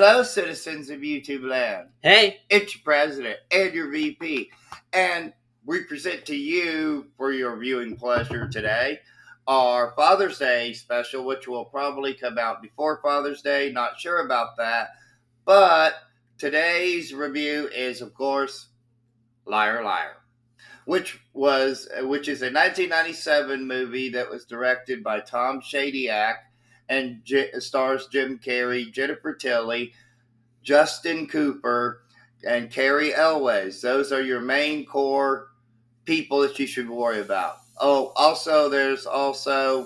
Hello, citizens of YouTube land. Hey. It's your president and your VP. And we present to you, for your viewing pleasure today, our Father's Day special, which will probably come out before Father's Day. Not sure about that. But today's review is, of course, Lair Lair, which is a 1997 movie that was directed by Tom Shadyac and stars Jim Carrey, Jennifer Tilly, Justin Cooper, and Carrie Elwes. Those are your main core people that you should worry about. Oh, also, there's Jim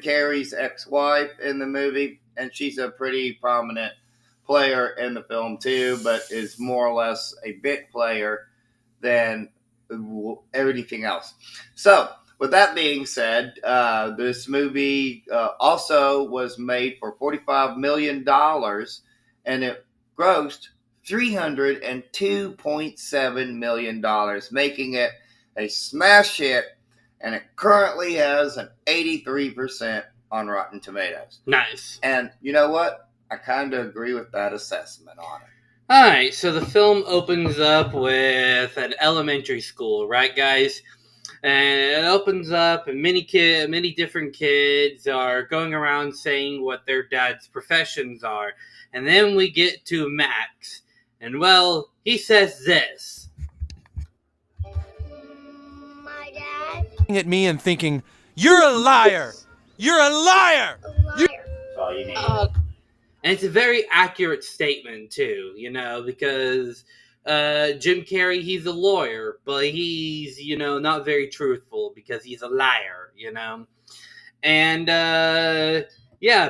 Carrey's ex-wife in the movie, and she's a pretty prominent player in the film too, but is more or less a bit player than everything else. So, with that being said, this movie also was made for $45 million, and it grossed $302.7 million, making it a smash hit, and it currently has an 83% on Rotten Tomatoes. Nice. And you know what? I kind of agree with that assessment on it. Alright, so the film opens up with an elementary school, right, guys? And it opens up, and many different kids are going around saying what their dad's professions are. And then we get to Max, and well, he says this. My dad. At me and thinking, "You're a liar! You're a liar!" A liar. That's all you need. And it's a very accurate statement, too, because Jim Carrey, he's a lawyer, but he's, not very truthful because he's a liar, And,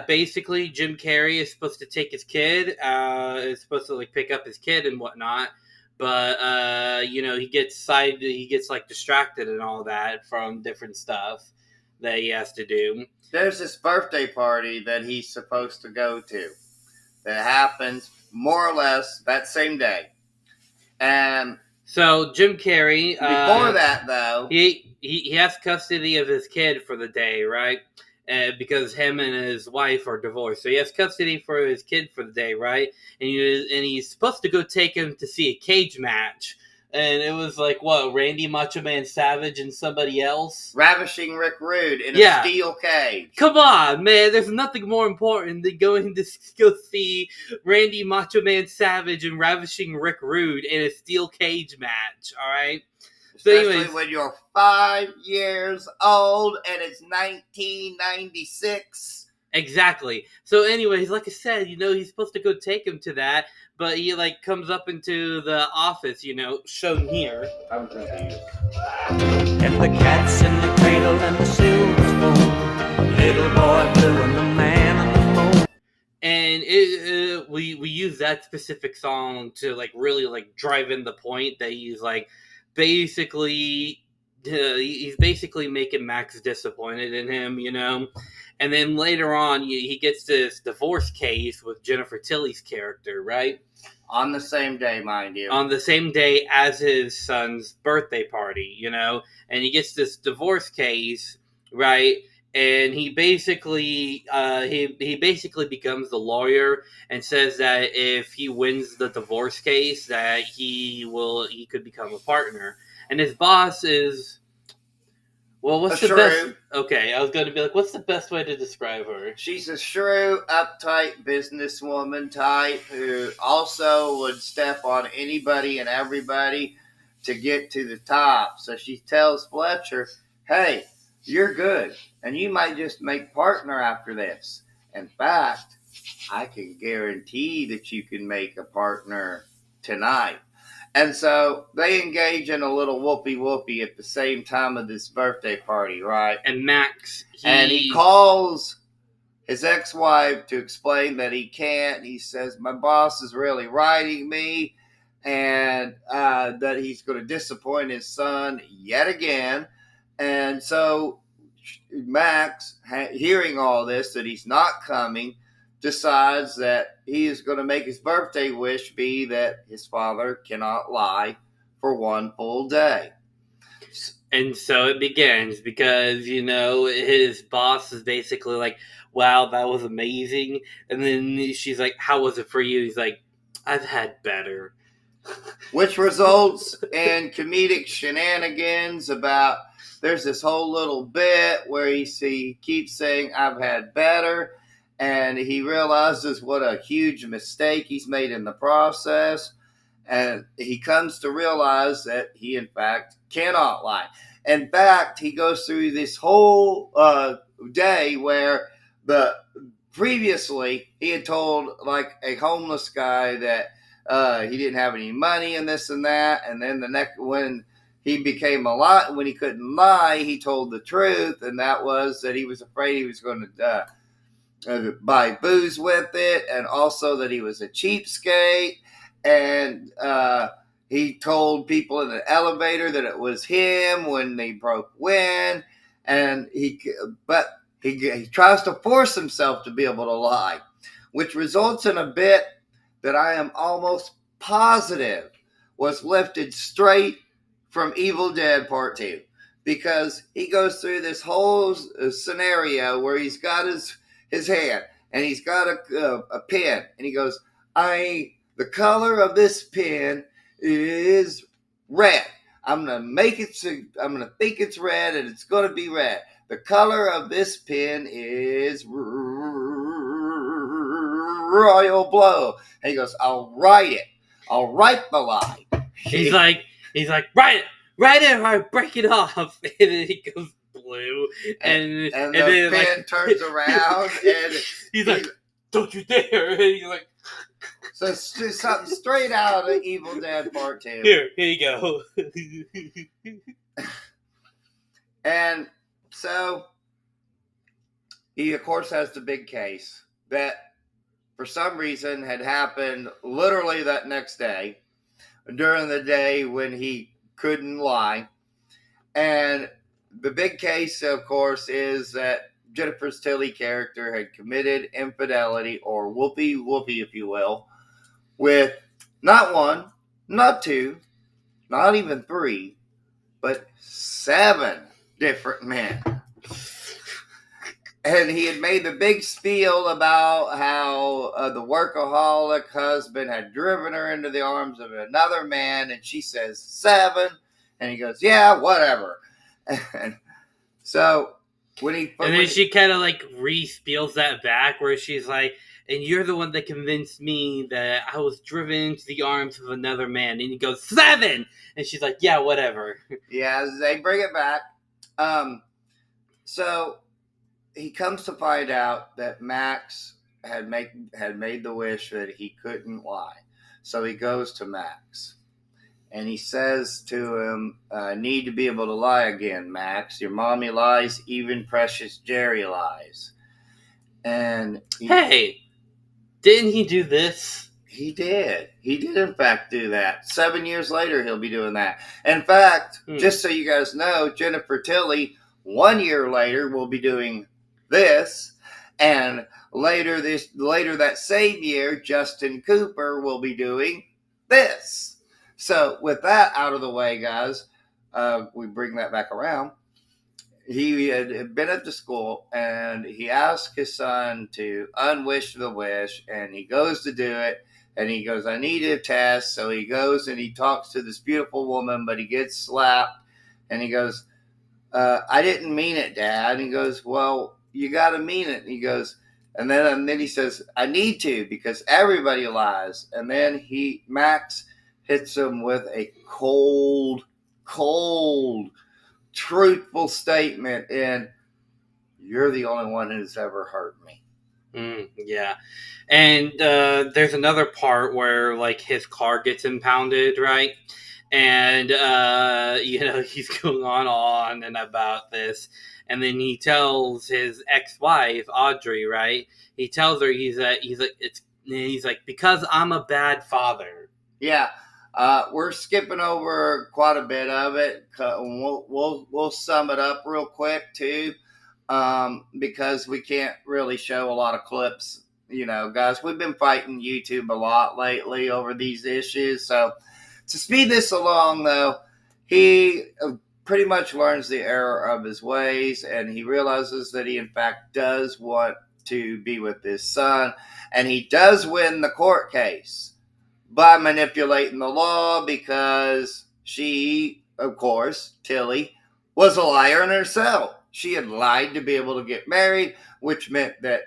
basically Jim Carrey is supposed to take his kid, is supposed to, pick up his kid and whatnot, but, he gets distracted and all that from different stuff that he has to do. There's this birthday party that he's supposed to go to that happens more or less that same day. And so Jim Carrey, before that though, he has custody of his kid for the day, right? Because him and his wife are divorced, so he has custody for his kid for the day, right? And he's supposed to go take him to see a cage match. And it was Randy Macho Man Savage and somebody else? Ravishing Rick Rude in a steel cage. Come on, man. There's nothing more important than going to go see Randy Macho Man Savage and Ravishing Rick Rude in a steel cage match, alright? Especially when you're 5 years old and it's 1996. Exactly. So anyways, like I said, he's supposed to go take him to that, but he comes up into the office, shown here. I'm confused. And the cat's in the cradle and the silver spoon, little boy blue and the man on the moon. And we use that specific song to really drive in the point that he's basically making Max disappointed in him, And then later on, he gets this divorce case with Jennifer Tilly's character, right? On the same day, mind you. On the same day as his son's birthday party, And he gets this divorce case, right? And he basically becomes the lawyer and says that if he wins the divorce case, that he could become a partner. And his boss is... Well, what's the best? Okay, I was going to be what's the best way to describe her? She's a shrewd, uptight businesswoman type who also would step on anybody and everybody to get to the top. So she tells Fletcher, "Hey, you're good, and you might just make partner after this. In fact, I can guarantee that you can make a partner tonight." And so they engage in a little whoopee-whoopee at the same time of this birthday party, right? And Max, he calls his ex-wife to explain that he can't. He says, "My boss is really writing me," and that he's going to disappoint his son yet again. And so Max, hearing all this, that he's not coming, decides that he is going to make his birthday wish be that his father cannot lie for one full day. And so it begins because, his boss is basically like, wow, that was amazing. And then she's like, how was it for you? He's like, I've had better. Which results in comedic shenanigans about there's this whole little bit where he keeps saying, I've had better. And he realizes what a huge mistake he's made in the process. And he comes to realize that he, in fact, cannot lie. In fact, he goes through this whole day where previously he had told like a homeless guy that he didn't have any money and this and that. And then when he became a lie, when he couldn't lie, he told the truth. And that was that he was afraid he was going to buy booze with it. And also that he was a cheapskate. And he told people in the elevator that it was him when they broke wind. And he tries to force himself to be able to lie, which results in a bit that I am almost positive was lifted straight from Evil Dead Part 2. Because he goes through this whole scenario where he's got his hand and he's got a pen. And he goes, the color of this pen is red. I'm going to think it's red and it's going to be red. The color of this pen is royal blue. And he goes, I'll write it. I'll write the lie. He's like, write it or I break it off. And then he goes blue. And the then pen turns around and he's like, don't you dare. And he's like, so something straight out of Evil Dead Part 2. Here you go. And so he, of course, has the big case that for some reason had happened literally that next day, during the day when he couldn't lie. And the big case, of course, is that Jennifer Tilly character had committed infidelity, or whoopee, if you will, with not one, not two, not even three, but 7 different men. And he had made the big spiel about how the workaholic husband had driven her into the arms of another man, and she says 7, and he goes, yeah, whatever. And so and then she kind of like re-spiels that back where she's like, and you're the one that convinced me that I was driven into the arms of another man. And he goes, 7! And she's like, yeah, whatever. Yeah, they bring it back. So he comes to find out that Max had made the wish that he couldn't lie. So he goes to Max. And he says to him, I need to be able to lie again, Max. Your mommy lies, even precious Jerry lies. And hey, didn't he do this? He did. He did, in fact, do that. 7 years later, he'll be doing that. In fact, just so you guys know, Jennifer Tilly, 1 year later, will be doing this. And later that same year, Justin Cooper will be doing this. So with that out of the way, guys, we bring that back around. He had been at the school, and he asked his son to unwish the wish, and he goes to do it, and he goes, I need a test. So he goes and he talks to this beautiful woman, but he gets slapped, and he goes, I didn't mean it, Dad. And he goes, well, you got to mean it. And he goes, and then he says, I need to, because everybody lies. And then Max hits him with a cold, truthful statement, and you're the only one who's ever hurt me. Yeah. And there's another part where like his car gets impounded, right? And he's going on and about this, and then he tells his ex-wife Audrey, right? He tells her he's like, because I'm a bad father. Yeah. We're skipping over quite a bit of it. We'll sum it up real quick too, because we can't really show a lot of clips. Guys, we've been fighting YouTube a lot lately over these issues. So to speed this along, though, he pretty much learns the error of his ways, and he realizes that he in fact does want to be with his son, and he does win the court case by manipulating the law because she, of course, Tilly, was a liar in herself. She had lied to be able to get married, which meant that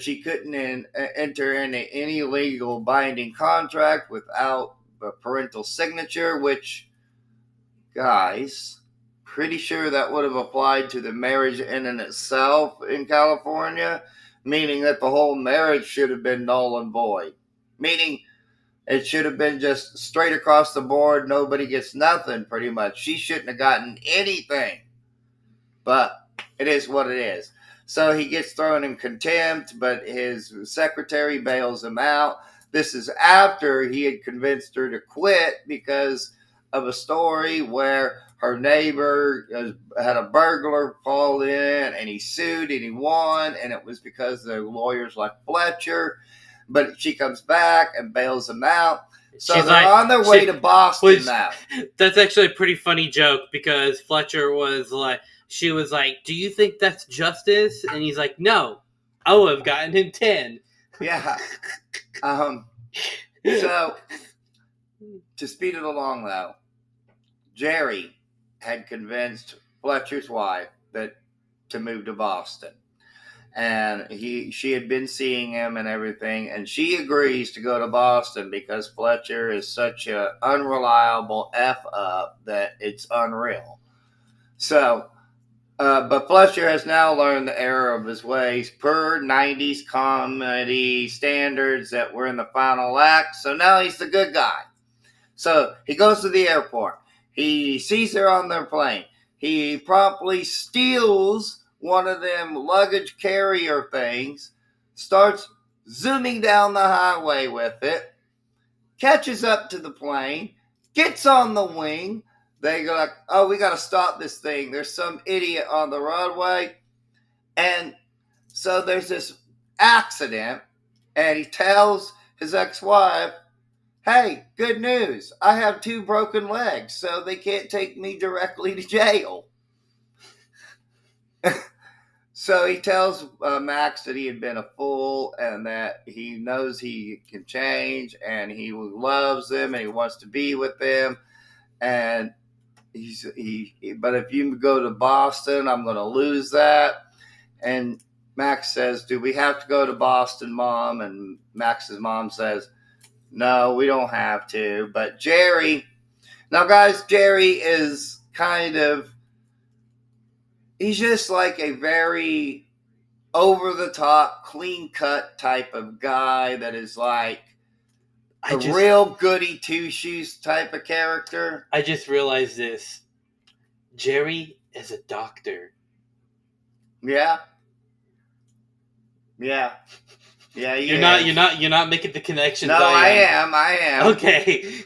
she couldn't enter into any legal binding contract without a parental signature, which, guys, pretty sure that would have applied to the marriage in and itself in California, meaning that the whole marriage should have been null and void. Meaning it should have been just straight across the board, nobody gets nothing, pretty much. She shouldn't have gotten anything. But it is what it is. So he gets thrown in contempt, but his secretary bails him out. This is after he had convinced her to quit because of a story where her neighbor had a burglar fall in, and he sued and he won, and it was because the lawyers like Fletcher. But she comes back and bails him out. So She's they're on their way to Boston now. That's actually a pretty funny joke because Fletcher was like, she was like, "Do you think that's justice?" And he's like, "No, I would have gotten him 10." Yeah. So, to speed it along, though, Jerry had convinced Fletcher's wife to move to Boston. And she had been seeing him and everything, and she agrees to go to Boston because Fletcher is such an unreliable F-up that it's unreal. So, but Fletcher has now learned the error of his ways per 90s comedy standards that were in the final act, so now he's the good guy. So, he goes to the airport. He sees her on their plane. He promptly steals one of them luggage carrier things, starts zooming down the highway with it, catches up to the plane, gets on the wing. They go like, "Oh, we got to stop this thing. There's some idiot on the runway." And so there's this accident, and he tells his ex-wife, "Hey, good news. I have 2 broken legs, so they can't take me directly to jail." So he tells Max that he had been a fool and that he knows he can change and he loves them and he wants to be with them. And but if you go to Boston, I'm going to lose that. And Max says, "Do we have to go to Boston, Mom?" And Max's mom says, "No, we don't have to." But Jerry, now guys, Jerry is he's just like a very over-the-top, clean-cut type of guy that is like real goody two-shoes type of character. I just realized this. Jerry is a doctor. Yeah. Yeah. Yeah, you're not making the connections. No, I am. Okay.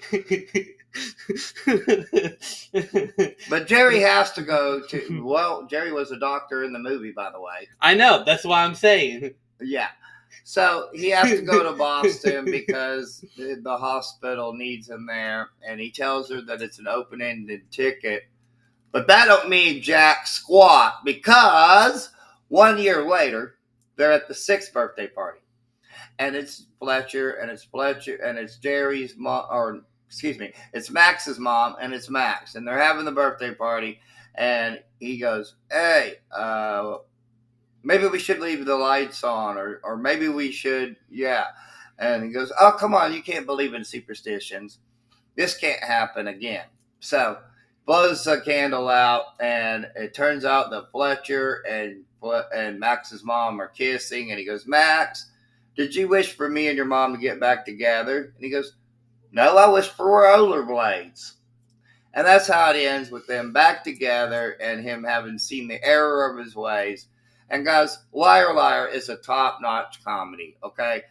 But Jerry has to go to. Well, Jerry was a doctor in the movie, by the way. I know. That's why I'm saying. Yeah. So he has to go to Boston because the hospital needs him there, and he tells her that it's an open-ended ticket. But that don't mean jack squat because 1 year later, they're at the 6th birthday party. And it's Fletcher, and it's Jerry's mom, or excuse me, it's Max's mom, and it's Max. And they're having the birthday party, and he goes, "Hey, maybe we should leave the lights on, or maybe we should, yeah." And he goes, "Oh, come on, you can't believe in superstitions. This can't happen again." So blows a candle out, and it turns out that Fletcher and Max's mom are kissing, and he goes, "Max, did you wish for me and your mom to get back together?" And he goes, "No, I wish for rollerblades." And that's how it ends, with them back together and him having seen the error of his ways. And guys, Lair Lair is a top-notch comedy, okay?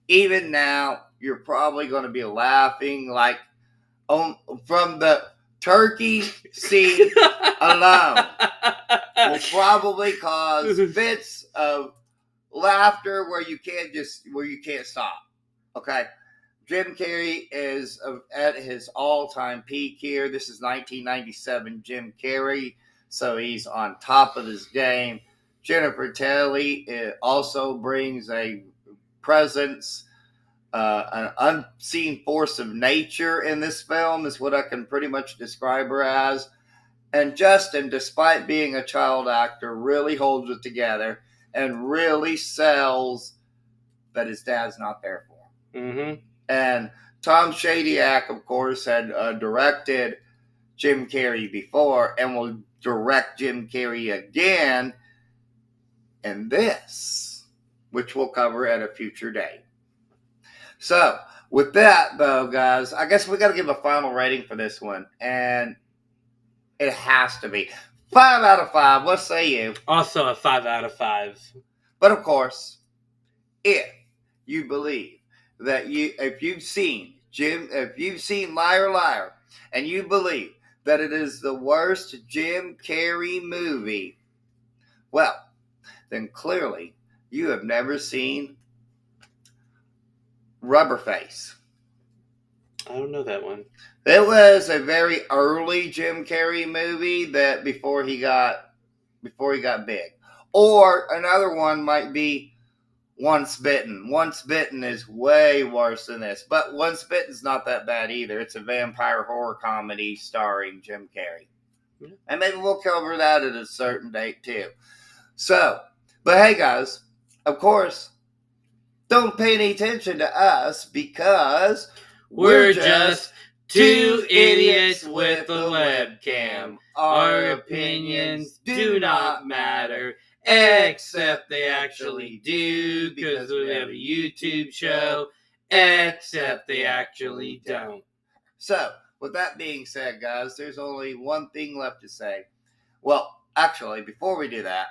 Even now, you're probably going to be laughing like from the turkey scene alone will probably cause fits of laughter where you can't stop. Okay? Jim Carrey is at his all-time peak here. This is 1997 Jim Carrey, so he's on top of his game. Jennifer Tilly also brings a presence, an unseen force of nature in this film is what I can pretty much describe her as. And Justin, despite being a child actor, really holds it together and really sells that his dad's not there for him. Mm-hmm. And Tom Shadyac, of course, had directed Jim Carrey before and will direct Jim Carrey again in this, which we'll cover at a future date. So, with that, though, guys, I guess we got to give a final rating for this one. And it has to be 5 out of 5. What say you? Also a 5 out of 5. But, of course, if you believe that if you've seen Lair Lair and you believe that it is the worst Jim Carrey movie, well, then clearly you have never seen Rubberface. I don't know that one. It was a very early Jim Carrey movie that before he got big. Or another one might be Once Bitten. Once Bitten is way worse than this. But Once Bitten's not that bad either. It's a vampire horror comedy starring Jim Carrey. Yeah. And maybe we'll cover that at a certain date too. So, but hey guys, of course, don't pay any attention to us because we're just two idiots with a webcam. Our opinions do not matter. Except they actually do, because we have a YouTube show. Except they actually don't. So, with that being said, guys, there's only one thing left to say. Well, actually, before we do that,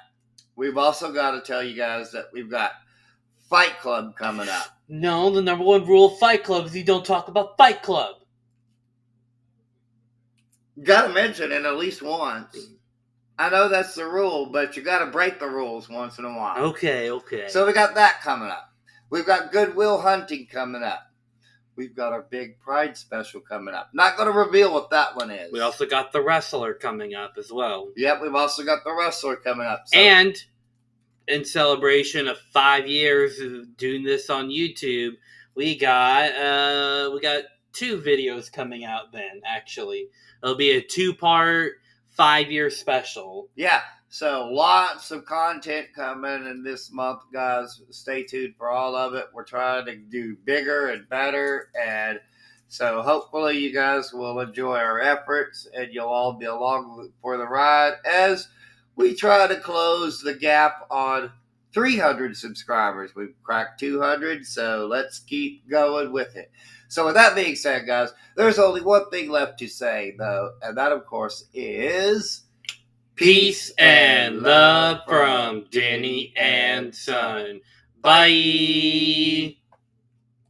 we've also got to tell you guys that we've got Fight Club coming up. No, the number one rule of Fight Club is you don't talk about Fight Club. Got to mention it at least once. I know that's the rule, but you got to break the rules once in a while. Okay. So we got that coming up. We've got Goodwill Hunting coming up. We've got our big Pride special coming up. Not going to reveal what that one is. We also got The Wrestler coming up as well. Yep, we've also got The Wrestler coming up. So. And in celebration of 5 years of doing this on YouTube, we got 2 videos coming out then, actually. It'll be a 2-part 5-year special. Yeah, so lots of content coming in this month, guys. Stay tuned for all of it. We're trying to do bigger and better, and so hopefully you guys will enjoy our efforts, and you'll all be along for the ride as we try to close the gap on 300 subscribers. We've cracked 200, so let's keep going with it. So with that being said, guys, there's only one thing left to say, though, and that, of course, is peace and love from Denny and Son. Bye.